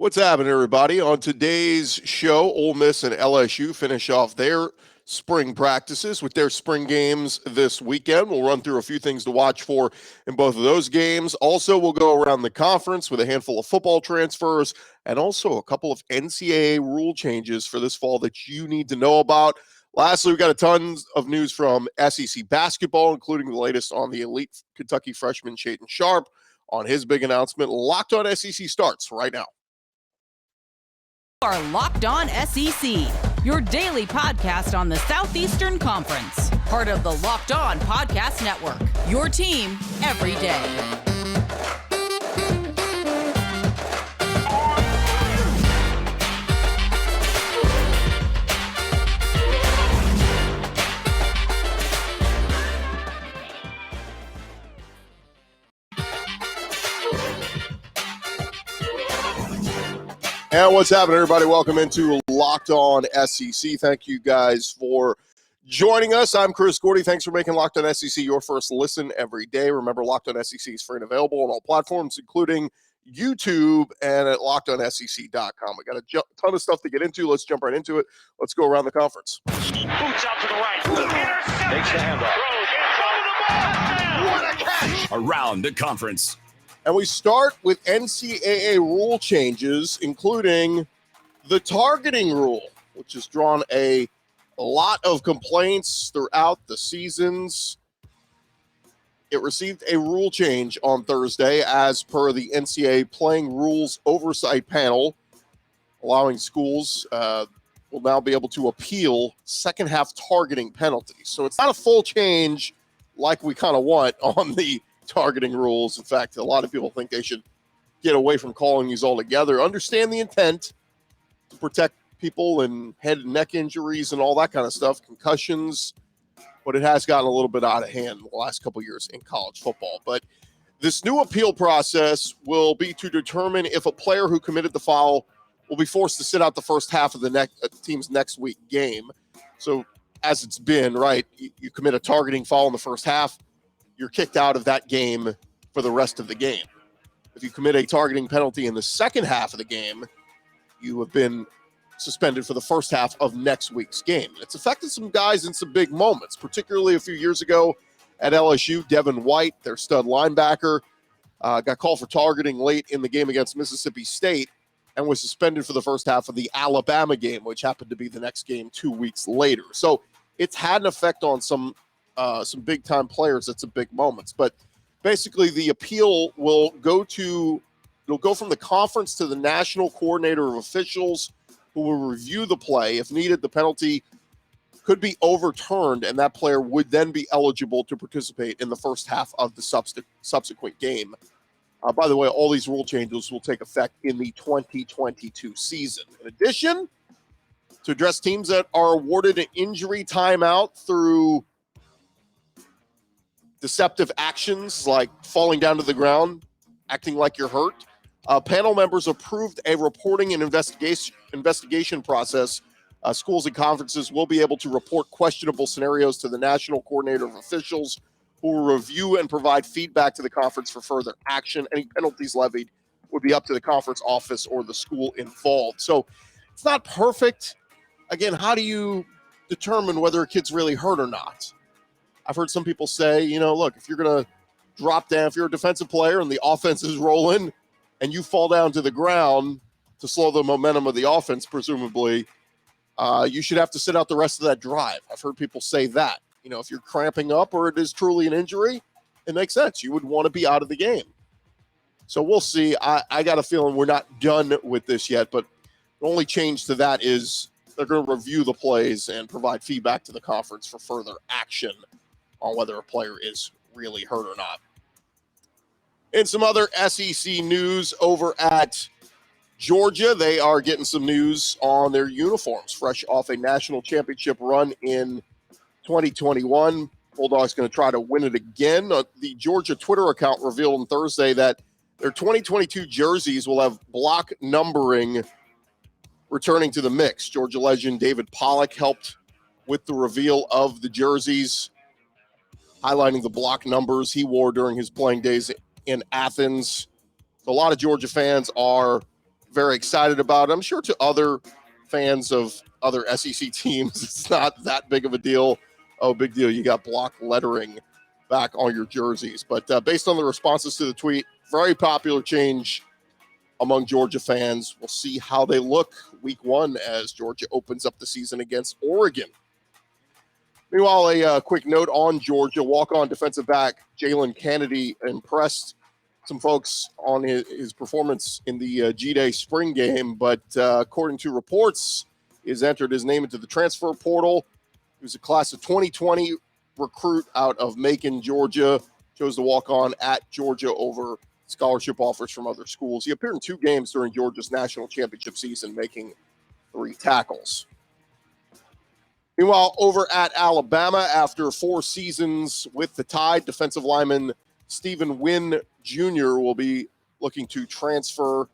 What's happening, everybody? On today's show, Ole Miss and LSU finish off their spring practices with their spring games this weekend. We'll run through a few things to watch for in both of those games. Also, we'll go around the conference with a handful of football transfers and also a couple of NCAA rule changes for this fall that you need to know about. Lastly, we've got a ton of news from SEC basketball, including the latest on the elite Kentucky freshman Shaden Sharp on his big announcement. Locked On SEC starts right now. Are Locked On SEC, your daily podcast on the Southeastern Conference. Part of the Locked On Podcast Network, your team every day. And what's happening, everybody? Welcome into Locked On SEC. Thank you guys for joining us. I'm Chris Gordy. Thanks for making Locked On SEC your first listen every day. Remember, Locked On SEC is free and available on all platforms, including YouTube and at LockedOnSEC.com. We got a ton of stuff to get into. Let's jump right into it. Let's go around the conference. Boots out to the right. Takes the handoff. What a catch! Around the conference. And we start with NCAA rule changes, including the targeting rule, which has drawn a lot of complaints throughout the seasons. It received a rule change on Thursday as per the NCAA Playing Rules Oversight Panel, allowing schools will now be able to appeal second half targeting penalties. So it's not a full change like we kind of want on the targeting rules. In fact, a lot of people think they should get away from calling these altogether. Understand the intent to protect people and head and neck injuries and all that kind of stuff, concussions, but it has gotten a little bit out of hand the last couple of years in college football. But this new appeal process will be to determine if a player who committed the foul will be forced to sit out the first half of the team's next week game. So as it's been, right, you commit a targeting foul in the first half, you're kicked out of that game for the rest of the game. If you commit a targeting penalty in the second half of the game, you have been suspended for the first half of next week's game. It's affected some guys in some big moments, particularly a few years ago at LSU. Devin White, their stud linebacker, got called for targeting late in the game against Mississippi State and was suspended for the first half of the Alabama game, which happened to be the next game 2 weeks later. So it's had an effect on some big-time players at some big moments. But basically, the appeal will go from the conference to the national coordinator of officials who will review the play. If needed, the penalty could be overturned, and that player would then be eligible to participate in the first half of the subsequent game. By the way, all these rule changes will take effect in the 2022 season. In addition, to address teams that are awarded an injury timeout through deceptive actions like falling down to the ground, acting like you're hurt, panel members approved a reporting and investigation process. Schools and conferences will be able to report questionable scenarios to the national coordinator of officials, who will review and provide feedback to the conference for further action. Any penalties levied would be up to the conference office or the school involved. So it's not perfect. Again, how do you determine whether a kid's really hurt or not? I've heard some people say, look, if you're going to drop down, if you're a defensive player and the offense is rolling and you fall down to the ground to slow the momentum of the offense, presumably, you should have to sit out the rest of that drive. I've heard people say that. If you're cramping up or it is truly an injury, it makes sense. You would want to be out of the game. So we'll see. I got a feeling we're not done with this yet, but the only change to that is they're going to review the plays and provide feedback to the conference for further action on whether a player is really hurt or not. In some other SEC news over at Georgia, they are getting some news on their uniforms, fresh off a national championship run in 2021. Bulldogs going to try to win it again. The Georgia Twitter account revealed on Thursday that their 2022 jerseys will have block numbering returning to the mix. Georgia legend David Pollock helped with the reveal of the jerseys, highlighting the block numbers he wore during his playing days in Athens. So a lot of Georgia fans are very excited about it. I'm sure to other fans of other SEC teams, it's not that big of a deal. Oh, big deal. You got block lettering back on your jerseys. But based on the responses to the tweet, very popular change among Georgia fans. We'll see how they look week one as Georgia opens up the season against Oregon. Meanwhile, a quick note on Georgia. Walk-on defensive back Jalen Kennedy impressed some folks on his performance in the G-Day spring game, but according to reports, he's entered his name into the transfer portal. He was a class of 2020 recruit out of Macon, Georgia. Chose to walk on at Georgia over scholarship offers from other schools. He appeared in 2 games during Georgia's national championship season, making 3 tackles. Meanwhile, over at Alabama, after 4 seasons with the Tide, defensive lineman Stephen Wynn Jr. will be looking to transfer.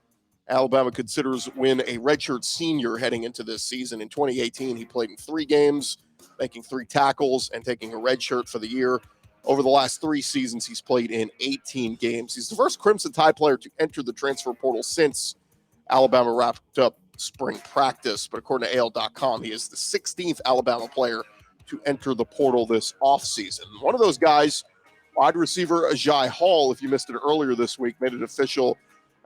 Alabama considers Wynn a redshirt senior heading into this season. In 2018, he played in 3 games, making 3 tackles and taking a red shirt for the year. Over the last 3 seasons, he's played in 18 games. He's the first Crimson Tide player to enter the transfer portal since Alabama wrapped up spring practice. But according to AL.com, he is the 16th Alabama player to enter the portal this offseason. One of those guys, wide receiver Ajay Hall, if you missed it earlier this week, made it official,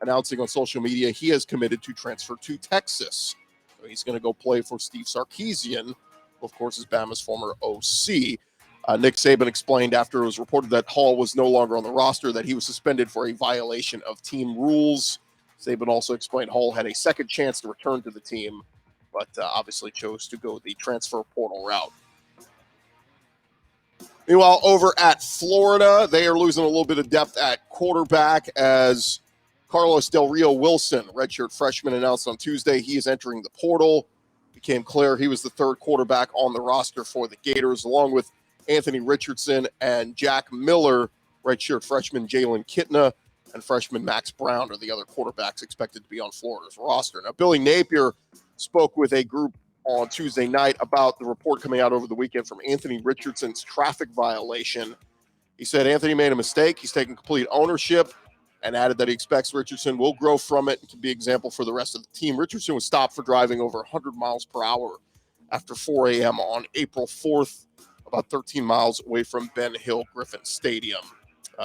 announcing on social media he has committed to transfer to Texas. So he's going to go play for Steve Sarkisian, who of course is Bama's former OC. Nick Saban explained after it was reported that Hall was no longer on the roster that he was suspended for a violation of team rules. Saban also explained Hall had a second chance to return to the team, but obviously chose to go the transfer portal route. Meanwhile, over at Florida, they are losing a little bit of depth at quarterback as Carlos Del Rio Wilson, redshirt freshman, announced on Tuesday he is entering the portal. Became clear he was the 3rd quarterback on the roster for the Gators, along with Anthony Richardson and Jack Miller. Redshirt freshman Jalen Kitna and freshman Max Brown are the other quarterbacks expected to be on Florida's roster. Now, Billy Napier spoke with a group on Tuesday night about the report coming out over the weekend from Anthony Richardson's traffic violation. He said Anthony made a mistake. He's taking complete ownership and added that he expects Richardson will grow from it and can be an example for the rest of the team. Richardson was stopped for driving over 100 miles per hour after 4 a.m. on April 4th, about 13 miles away from Ben Hill Griffin Stadium.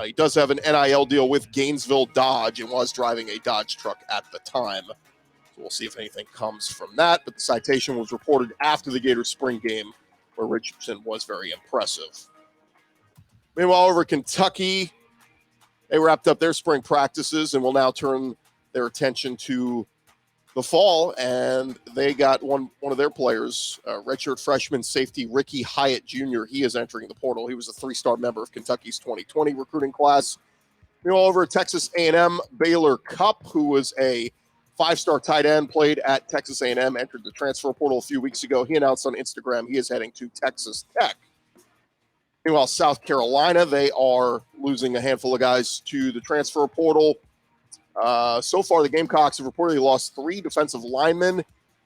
He does have an NIL deal with Gainesville Dodge and was driving a Dodge truck at the time. So we'll see if anything comes from that. But the citation was reported after the Gators spring game, where Richardson was very impressive. Meanwhile, over Kentucky, they wrapped up their spring practices and will now turn their attention to the fall, and they got one of their players, redshirt freshman safety Ricky Hyatt Jr. He is entering the portal. He was a 3-star member of Kentucky's 2020 recruiting class. Meanwhile, over at Texas A&M, Baylor Cupp, who was a 5-star tight end, played at Texas A&M, entered the transfer portal a few weeks ago. He announced on Instagram he is heading to Texas Tech. Meanwhile, South Carolina, they are losing a handful of guys to the transfer portal. So far, the Gamecocks have reportedly lost 3 defensive linemen,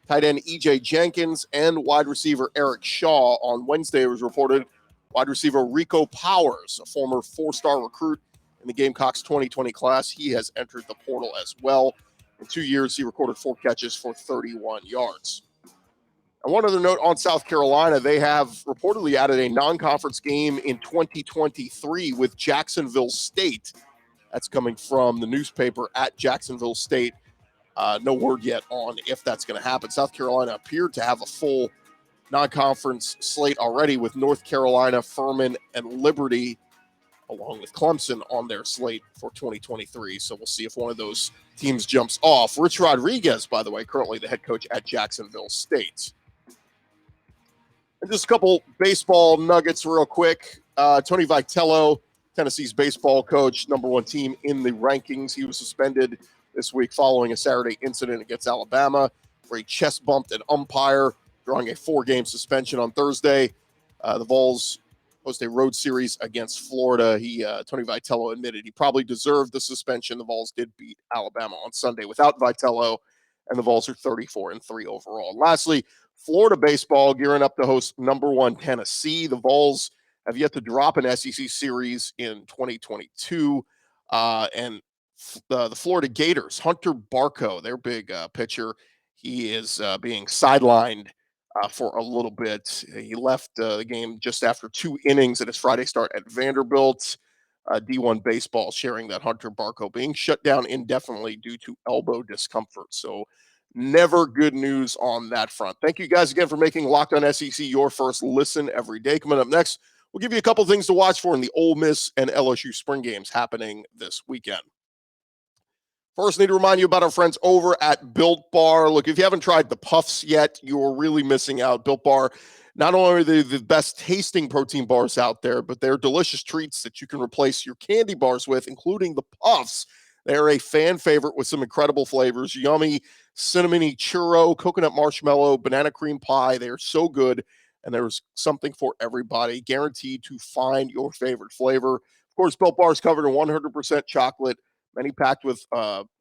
tight end E.J. Jenkins, and wide receiver Eric Shaw. On Wednesday, it was reported wide receiver Rico Powers, a former 4-star recruit in the Gamecocks 2020 class. He has entered the portal as well. In 2 years, he recorded 4 catches for 31 yards. And one other note on South Carolina, they have reportedly added a non-conference game in 2023 with Jacksonville State. That's coming from the newspaper at Jacksonville State. No word yet on if that's going to happen. South Carolina appeared to have a full non-conference slate already with North Carolina, Furman, and Liberty, along with Clemson on their slate for 2023. So we'll see if one of those teams jumps off. Rich Rodriguez, by the way, currently the head coach at Jacksonville State. And just a couple baseball nuggets real quick. Tony Vitello, Tennessee's baseball coach, number 1 team in the rankings. He was suspended this week following a Saturday incident against Alabama where he chest bumped an umpire, drawing a 4-game suspension on Thursday. The Vols host a road series against Florida. Tony Vitello admitted he probably deserved the suspension. The Vols did beat Alabama on Sunday without Vitello, and the Vols are 34-3 overall. And lastly, Florida baseball gearing up to host number 1 Tennessee. The Vols have yet to drop an SEC series in 2022, and the Florida Gators, Hunter Barco, their big pitcher. He is being sidelined for a little bit. He left the game just after 2 innings at his Friday start at Vanderbilt. D1 Baseball sharing that Hunter Barco being shut down indefinitely due to elbow discomfort. So never good news on that front. Thank you guys again for making Locked On SEC your first listen every day. Coming up next, we'll give you a couple things to watch for in the Ole Miss and LSU spring games happening this weekend. First, I need to remind you about our friends over at Built Bar. Look, if you haven't tried the Puffs yet, you're really missing out. Built Bar, not only are they the best tasting protein bars out there, but they're delicious treats that you can replace your candy bars with, including the Puffs. They're a fan favorite with some incredible flavors: yummy cinnamony churro, coconut marshmallow, banana cream pie. They are so good, and there's something for everybody, guaranteed to find your favorite flavor. Of course, Built Bar is covered in 100% chocolate, many packed with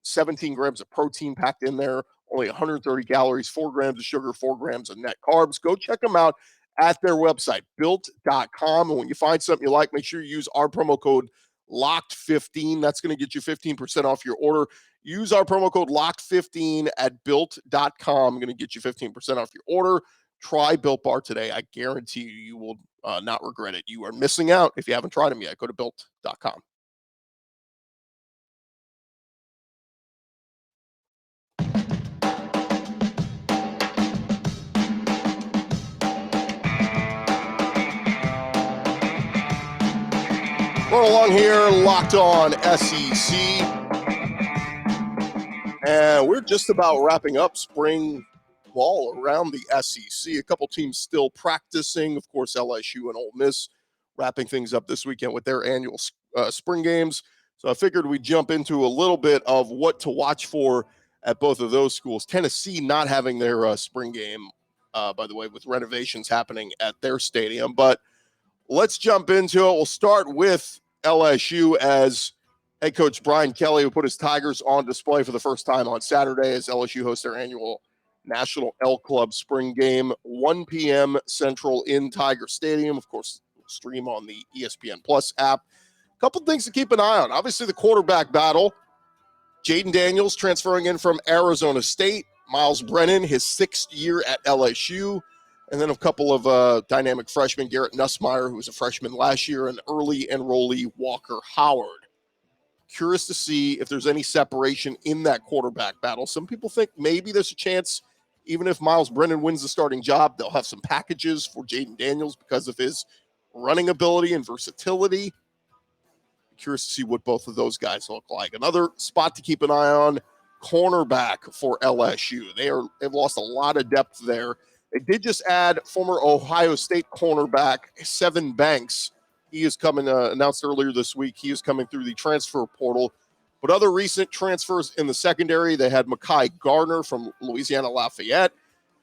17 grams of protein packed in there, only 130 calories, 4 grams of sugar, 4 grams of net carbs. Go check them out at their website, built.com. And when you find something you like, make sure you use our promo code LOCKED15. That's going to get you 15% off your order. Use our promo code LOCKED15 at built.com. I'm going to get you 15% off your order. Try Built Bar today. I guarantee you will not regret it. You are missing out if you haven't tried them yet. Go to built.com. We're along here, Locked On SEC. And we're just about wrapping up spring ball around the SEC. A couple teams still practicing. Of course, LSU and Ole Miss wrapping things up this weekend with their annual spring games. So I figured we'd jump into a little bit of what to watch for at both of those schools. Tennessee not having their spring game, by the way, with renovations happening at their stadium. But let's jump into it. We'll start with LSU as head coach Brian Kelly, who put his Tigers on display for the first time on Saturday as LSU hosts their annual National Elk Club spring game, 1 p.m. Central in Tiger Stadium. Of course, stream on the ESPN Plus app. A couple things to keep an eye on. Obviously, the quarterback battle. Jaden Daniels transferring in from Arizona State. Miles Brennan, his 6th year at LSU. And then a couple of dynamic freshmen, Garrett Nussmeier, who was a freshman last year, and early enrollee Walker Howard. Curious to see if there's any separation in that quarterback battle. Some people think maybe there's a chance, even if Miles Brennan wins the starting job, they'll have some packages for Jaden Daniels because of his running ability and versatility. Curious to see what both of those guys look like. Another spot to keep an eye on, cornerback for LSU. They've lost a lot of depth there. They did just add former Ohio State cornerback Sevyn Banks. He is coming, announced earlier this week. He is coming through the transfer portal. But other recent transfers in the secondary, they had Mekhi Gardner from Louisiana Lafayette,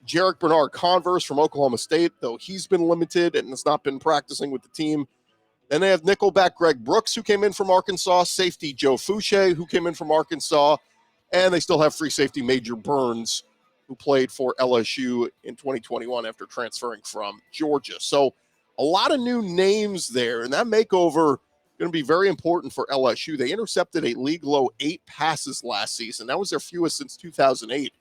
Jarek Bernard-Converse from Oklahoma State, though he's been limited and has not been practicing with the team. Then they have nickelback Greg Brooks, who came in from Arkansas, safety Joe Fouché, who came in from Arkansas, and they still have free safety Major Burns, who played for LSU in 2021 after transferring from Georgia. So a lot of new names there, and that makeover going to be very important for LSU. They intercepted a league-low 8 passes last season. That was their fewest since 2008.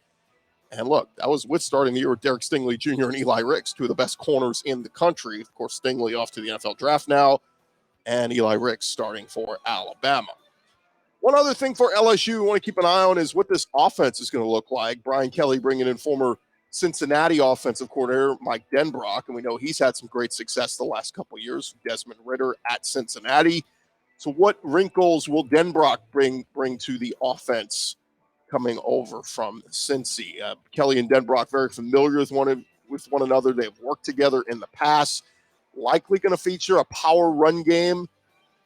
And look, that was with starting the year with Derek Stingley Jr. and Eli Ricks, two of the best corners in the country. Of course, Stingley off to the NFL draft now, and Eli Ricks starting for Alabama. One other thing for LSU we want to keep an eye on is what this offense is going to look like. Brian Kelly bringing in former Cincinnati offensive coordinator Mike Denbrock, and we know he's had some great success the last couple of years. Desmond Ridder at Cincinnati. So what wrinkles will Denbrock bring to the offense coming over from Cincy? Kelly and Denbrock very familiar with one another. They've worked together in the past. Likely going to feature a power run game.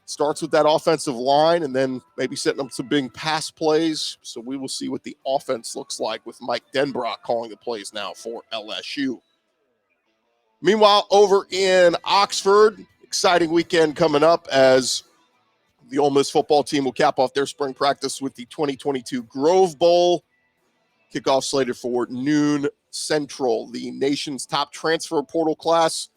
Starts with that offensive line and then maybe setting up some big pass plays. So we will see what the offense looks like with Mike Denbrock calling the plays now for LSU. Meanwhile, over in Oxford, exciting weekend coming up as the Ole Miss football team will cap off their spring practice with the 2022 Grove Bowl. Kickoff slated for noon Central. The nation's top transfer portal class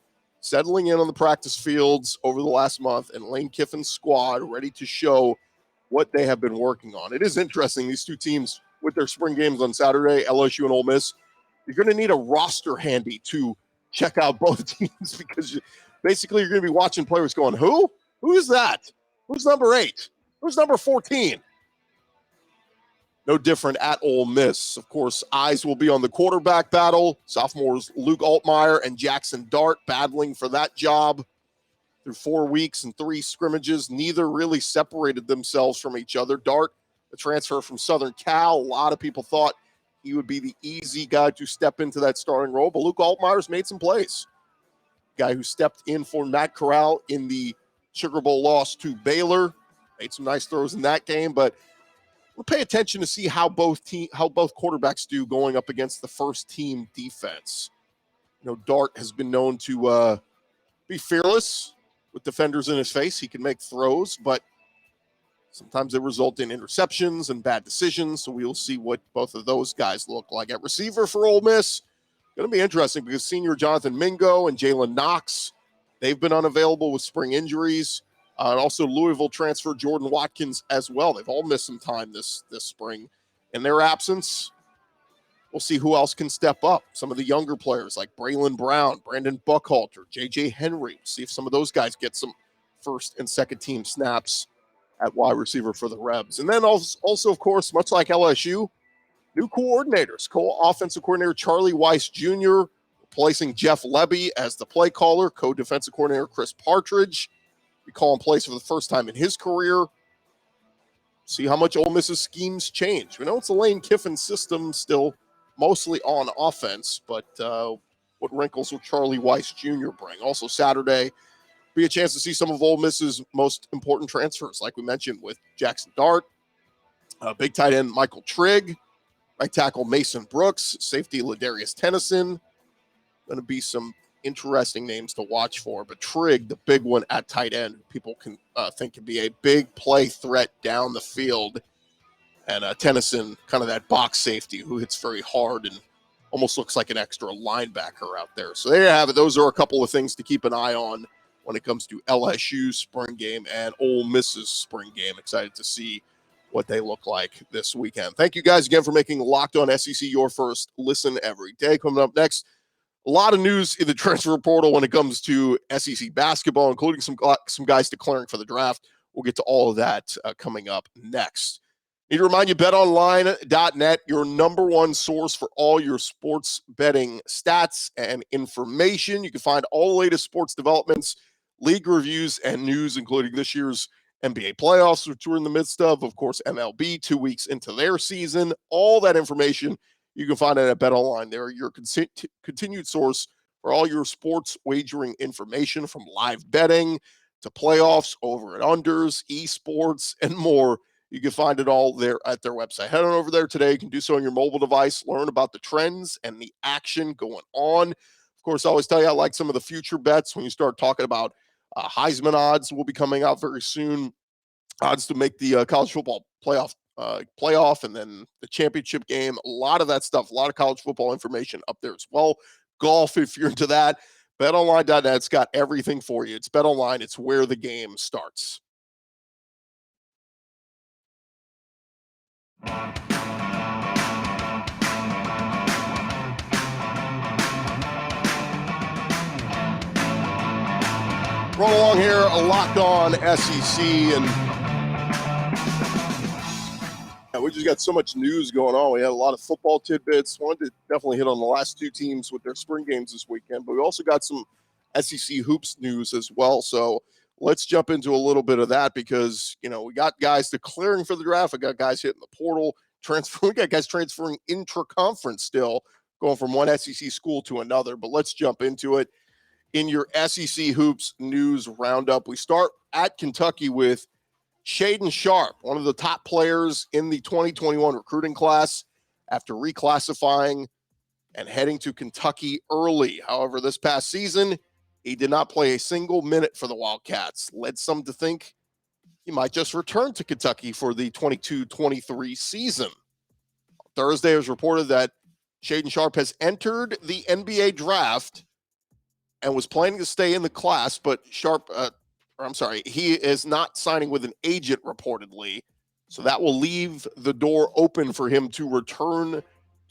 settling in on the practice fields over the last month, and Lane Kiffin's squad ready to show what they have been working on. It is interesting, these two teams with their spring games on Saturday, LSU and Ole Miss, you're going to need a roster handy to check out both teams because basically you're going to be watching players going, who? Who is that? Who's number 8? Who's number 14? No different at Ole Miss. Of course, eyes will be on the quarterback battle. Sophomores Luke Altmaier and Jackson Dart battling for that job through 4 weeks and 3 scrimmages. Neither really separated themselves from each other. Dart, a transfer from Southern Cal. A lot of people thought he would be the easy guy to step into that starting role, but Luke Altmaier's made some plays. Guy who stepped in for Matt Corral in the Sugar Bowl loss to Baylor. Made some nice throws in that game, but we'll pay attention to see how both quarterbacks do going up against the first team defense. You know, Dart has been known to be fearless with defenders in his face. He can make throws, but sometimes they result in interceptions and bad decisions. So we'll see what both of those guys look like. At receiver for Ole Miss, going to be interesting because senior Jonathan Mingo and Jalen Knox, they've been unavailable with spring injuries. And also Louisville transfer Jordan Watkins as well. They've all missed some time this spring. In their absence, we'll see who else can step up. Some of the younger players like Braylon Brown, Brandon Buckhalter, J.J. Henry. We'll see if some of those guys get some first and second team snaps at wide receiver for the Rebs. And then also, of course, much like LSU, new coordinators. Co-offensive coordinator Charlie Weiss Jr. replacing Jeff Levy as the play caller. Co-defensive coordinator Chris Partridge be calling plays for the first time in his career. See how much Ole Miss's schemes change. We know it's a Lane Kiffin system still mostly on offense, but what wrinkles will Charlie Weiss Jr. bring? Also Saturday, be a chance to see some of Ole Miss's most important transfers, like we mentioned with Jackson Dart, big tight end Michael Trigg, right tackle Mason Brooks, safety Ladarius Tennyson. Going to be some interesting names to watch for, but Trigg, the big one at tight end, people can think can be a big play threat down the field. And Tennyson, kind of that box safety who hits very hard and almost looks like an extra linebacker out there. So there you have it. Those are a couple of things to keep an eye on when it comes to LSU's spring game and Ole Miss's spring game. Excited to see what they look like this weekend. Thank you guys again for making Locked On SEC your first listen every day. Coming up next, a lot of news in the transfer portal when it comes to SEC basketball, including some guys declaring for the draft. We'll get to all of that coming up next. Need to remind you, betonline.net, your number one source for all your sports betting stats and information. You can find all the latest sports developments, league reviews, and news, including this year's NBA playoffs, which we're in the midst of course, MLB 2 weeks into their season. All that information you can find it at BetOnline. They're your continued source for all your sports wagering information, from live betting to playoffs, over and unders, esports, and more. You can find it all there at their website. Head on over there today. You can do so on your mobile device, learn about the trends and the action going on. Of course, I always tell you I like some of the future bets when you start talking about Heisman odds will be coming out very soon. Odds to make the college football playoff, and then the championship game. A lot of that stuff, a lot of college football information up there as well. Golf, if you're into that. BetOnline.net's got everything for you. It's BetOnline. It's where the game starts. Roll along here, a Locked On SEC, and we just got so much news going on. We had a lot of football tidbits. Wanted to definitely hit on the last two teams with their spring games this weekend, but we also got some SEC hoops news as well. So let's jump into a little bit of that because, we got guys declaring for the draft. We got guys hitting the portal, we got guys transferring intra-conference still, going from one SEC school to another. But let's jump into it. In your SEC hoops news roundup, we start at Kentucky with Shaden Sharp, one of the top players in the 2021 recruiting class, after reclassifying and heading to Kentucky early. However, this past season, he did not play a single minute for the Wildcats. Led some to think he might just return to Kentucky for the 22-23 season. Thursday, it was reported that Shaden Sharp has entered the NBA draft and was planning to stay in the class, but he is not signing with an agent reportedly. So that will leave the door open for him to return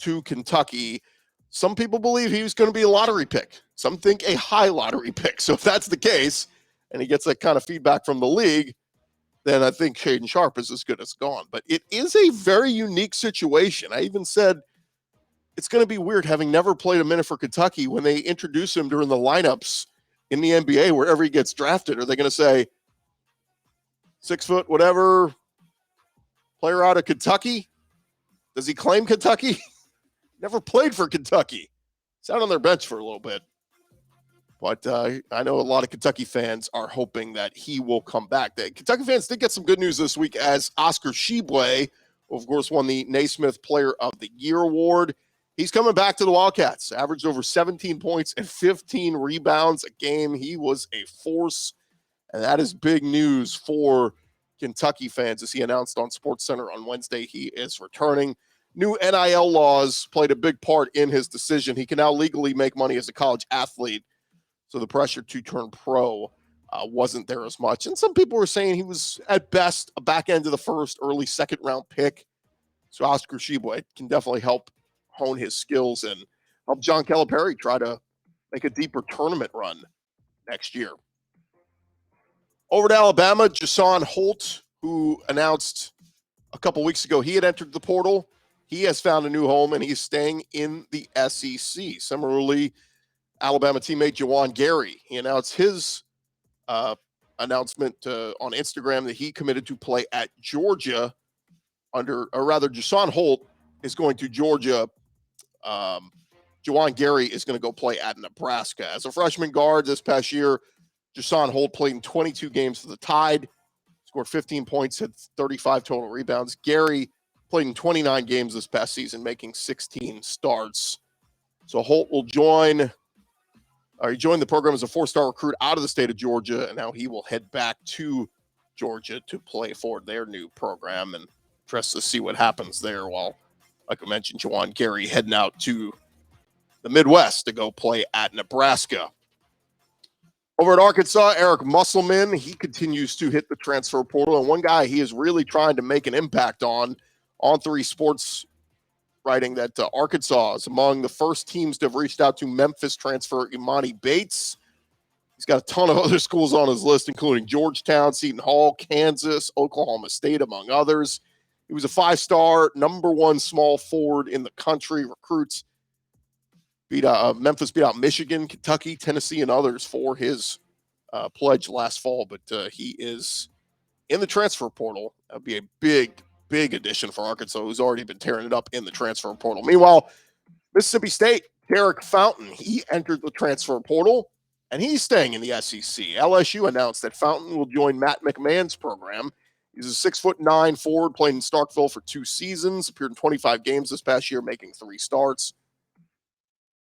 to Kentucky. Some people believe he was going to be a lottery pick. Some think a high lottery pick. So if that's the case, and he gets that kind of feedback from the league, then I think Shaden Sharp is as good as gone. But it is a very unique situation. I even said it's going to be weird having never played a minute for Kentucky when they introduce him during the lineups in the NBA wherever he gets drafted. Are they going to say 6 foot, whatever, player out of Kentucky? Does he claim Kentucky? Never played for Kentucky. Sat on their bench for a little bit. But I know a lot of Kentucky fans are hoping that he will come back. The Kentucky fans did get some good news this week as Oscar Sheblay, who of course won the Naismith Player of the Year award. He's coming back to the Wildcats. Averaged over 17 points and 15 rebounds a game. He was a force, and that is big news for Kentucky fans as he announced on SportsCenter on Wednesday he is returning. New NIL laws played a big part in his decision. He can now legally make money as a college athlete. So the pressure to turn pro wasn't there as much. And some people were saying he was, at best, a back end of the first, early second-round pick. So Oscar Sheblay can definitely help hone his skills and help John Calipari try to make a deeper tournament run next year. Over to Alabama, Jason Holt, who announced a couple weeks ago he had entered the portal. He has found a new home, and he's staying in the SEC. Similarly, Alabama teammate Juwan Gary, he announced his announcement on Instagram that he committed to play at Georgia Jason Holt is going to Georgia. Juwan Gary is going to go play at Nebraska. As a freshman guard this past year, Jason Holt played in 22 games for the Tide, scored 15 points, had 35 total rebounds. Gary played in 29 games this past season, making 16 starts. So Holt will join. He joined the program as a 4-star recruit out of the state of Georgia, and now he will head back to Georgia to play for their new program. And interested to see what happens there while, like I mentioned, Juwan Gary heading out to the Midwest to go play at Nebraska. Over at Arkansas, Eric Musselman, he continues to hit the transfer portal. And one guy he is really trying to make an impact on 3 Sports, writing that Arkansas is among the first teams to have reached out to Memphis transfer Imani Bates. He's got a ton of other schools on his list, including Georgetown, Seton Hall, Kansas, Oklahoma State, among others. He was a 5-star, number 1 small forward in the country. Recruits Memphis beat out Michigan, Kentucky, Tennessee, and others for his pledge last fall. But he is in the transfer portal. That would be a big addition for Arkansas, who's already been tearing it up in the transfer portal. Meanwhile, Mississippi State, Derek Fountain, he entered the transfer portal, and he's staying in the SEC. LSU announced that Fountain will join Matt McMahon's program. He's a 6'9" forward, played in Starkville for 2 seasons, appeared in 25 games this past year, making 3 starts.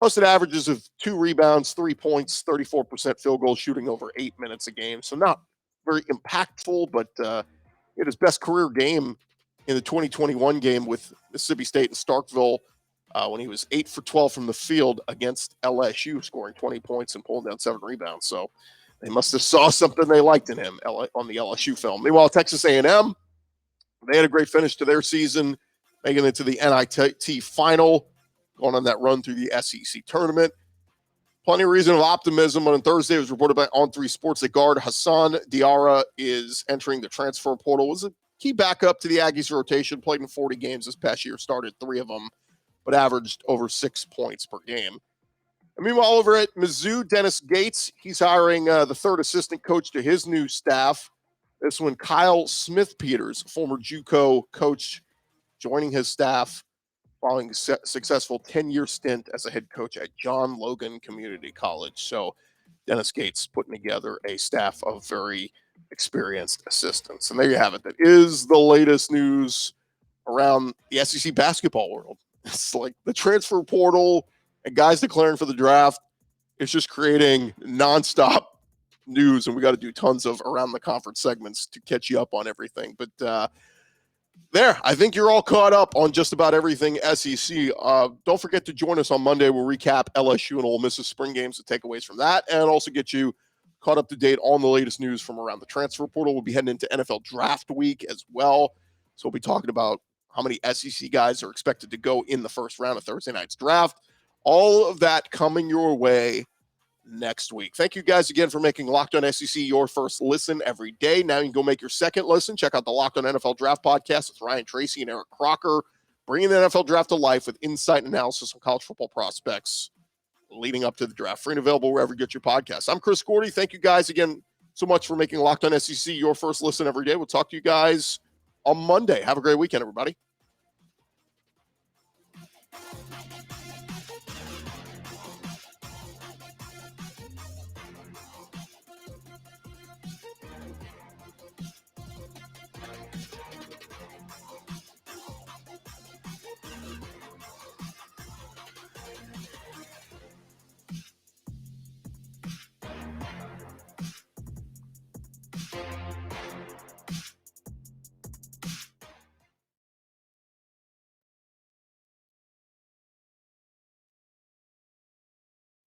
Posted averages of 2 rebounds, 3 points, 34% field goal shooting over 8 minutes a game. So not very impactful, but he had his best career game in the 2021 game with Mississippi State and Starkville when he was 8 for 12 from the field against LSU, scoring 20 points and pulling down 7 rebounds. So they must have saw something they liked in him on the LSU film. Meanwhile, Texas A&M, they had a great finish to their season, making it to the NIT final, going on that run through the SEC tournament. Plenty of reason of optimism. On Thursday, it was reported by On3 Sports that guard Hassan Diarra is entering the transfer portal. Was a key backup to the Aggies rotation, played in 40 games this past year, started 3 of them, but averaged over 6 points per game. And meanwhile, over at Mizzou, Dennis Gates, he's hiring the 3rd assistant coach to his new staff. This one, Kyle Smith-Peters, former JUCO coach, joining his staff following a successful 10-year stint as a head coach at John Logan Community College. So Dennis Gates putting together a staff of very experienced assistants. And there you have it. That is the latest news around the SEC basketball world. It's like the transfer portal and guys declaring for the draft. It's just creating nonstop news, and we got to do tons of around the conference segments to catch you up on everything. But there, I think you're all caught up on just about everything SEC. Don't forget to join us on Monday. We'll recap LSU and Ole Miss's spring games, the takeaways from that, and also get you caught up to date on the latest news from around the transfer portal. We'll be heading into NFL draft week as well. So we'll be talking about how many SEC guys are expected to go in the first round of Thursday night's draft. All of that coming your way next week. Thank you guys again for making Locked On SEC your first listen every day. Now you can go make your second listen. Check out the Locked On NFL Draft Podcast with Ryan Tracy and Eric Crocker, bringing the NFL Draft to life with insight and analysis on college football prospects leading up to the draft. Free and available wherever you get your podcasts. I'm Chris Gordy. Thank you guys again so much for making Locked On SEC your first listen every day. We'll talk to you guys on Monday. Have a great weekend, everybody.